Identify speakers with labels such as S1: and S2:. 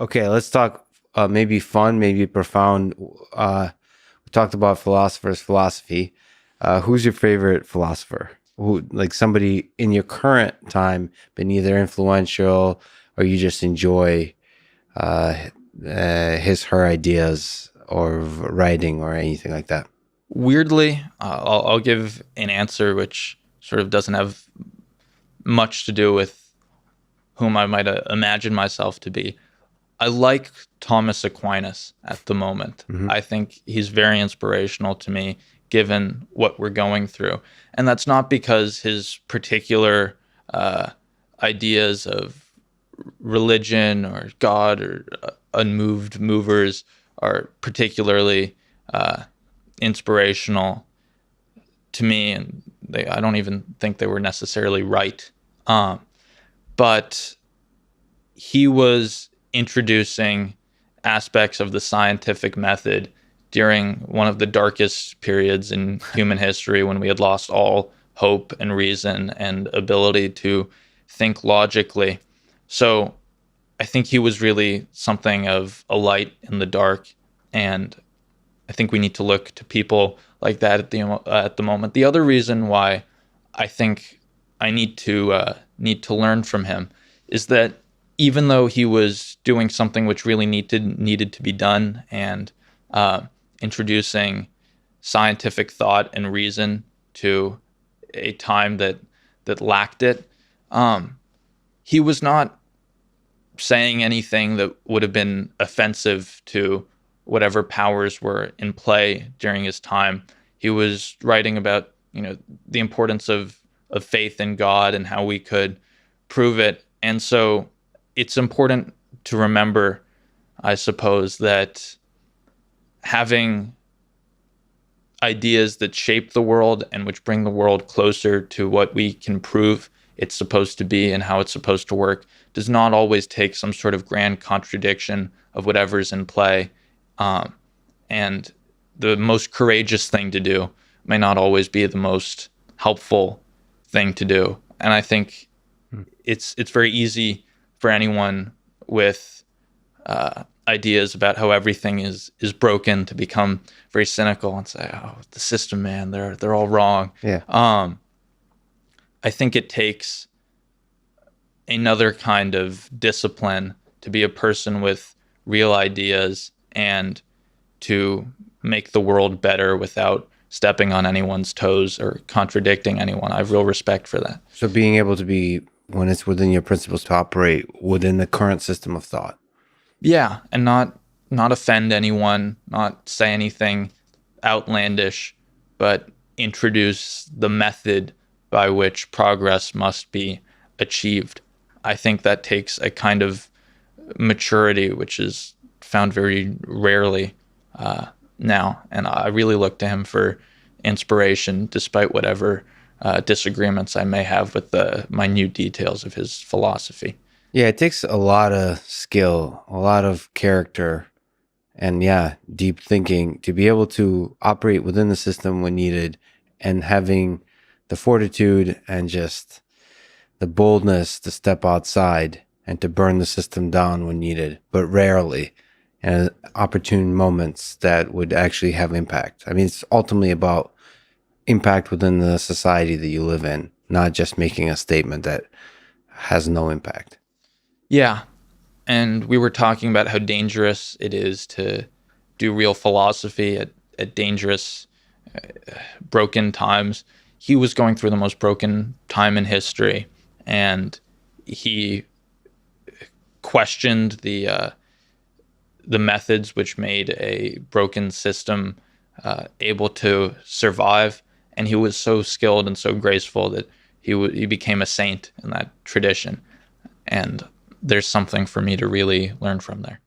S1: Okay, let's talk maybe fun, maybe profound. We talked about philosophers, philosophy. Who's your favorite philosopher? Who, like somebody in your current time, been either influential or you just enjoy his, her ideas or writing or anything like that?
S2: Weirdly, I'll give an answer which sort of doesn't have much to do with whom I might imagine myself to be. I like Thomas Aquinas at the moment.
S1: Hmm.
S2: I think he's very inspirational to me given what we're going through. And that's not because his particular ideas of religion or God or unmoved movers are particularly inspirational to me. And I don't even think they were necessarily right. But he was introducing aspects of the scientific method during one of the darkest periods in human history when we had lost all hope and reason and ability to think logically. So I think he was really something of a light in the dark, and I think we need to look to people like that at the moment. The other reason why I think I need to learn from him is that even though he was doing something which really needed to be done and introducing scientific thought and reason to a time that lacked it, he was not saying anything that would have been offensive to whatever powers were in play during his time. He was writing about, the importance of faith in God and how we could prove it. And so it's important to remember, I suppose, that having ideas that shape the world and which bring the world closer to what we can prove it's supposed to be and how it's supposed to work does not always take some sort of grand contradiction of whatever's in play. And the most courageous thing to do may not always be the most helpful thing to do. And I think it's very easy for anyone with ideas about how everything is broken to become very cynical and say, "Oh, the system, man, they're all wrong."
S1: Yeah.
S2: I think it takes another kind of discipline to be a person with real ideas and to make the world better without stepping on anyone's toes or contradicting anyone. I have real respect for that.
S1: So being able to be, when it's within your principles, to operate within the current system of thought.
S2: Yeah, and not offend anyone, not say anything outlandish, but introduce the method by which progress must be achieved. I think that takes a kind of maturity which is found very rarely now, and I really look to him for inspiration, despite whatever disagreements I may have with the minute details of his philosophy.
S1: Yeah, it takes a lot of skill, a lot of character, and deep thinking to be able to operate within the system when needed, and having the fortitude and just the boldness to step outside and to burn the system down when needed, but rarely, and opportune moments that would actually have impact. I mean, it's ultimately about impact within the society that you live in, not just making a statement that has no impact.
S2: Yeah. And we were talking about how dangerous it is to do real philosophy at dangerous, broken times. He was going through the most broken time in history, and he questioned the methods which made a broken system able to survive. And he was so skilled and so graceful that he became a saint in that tradition. And there's something for me to really learn from there.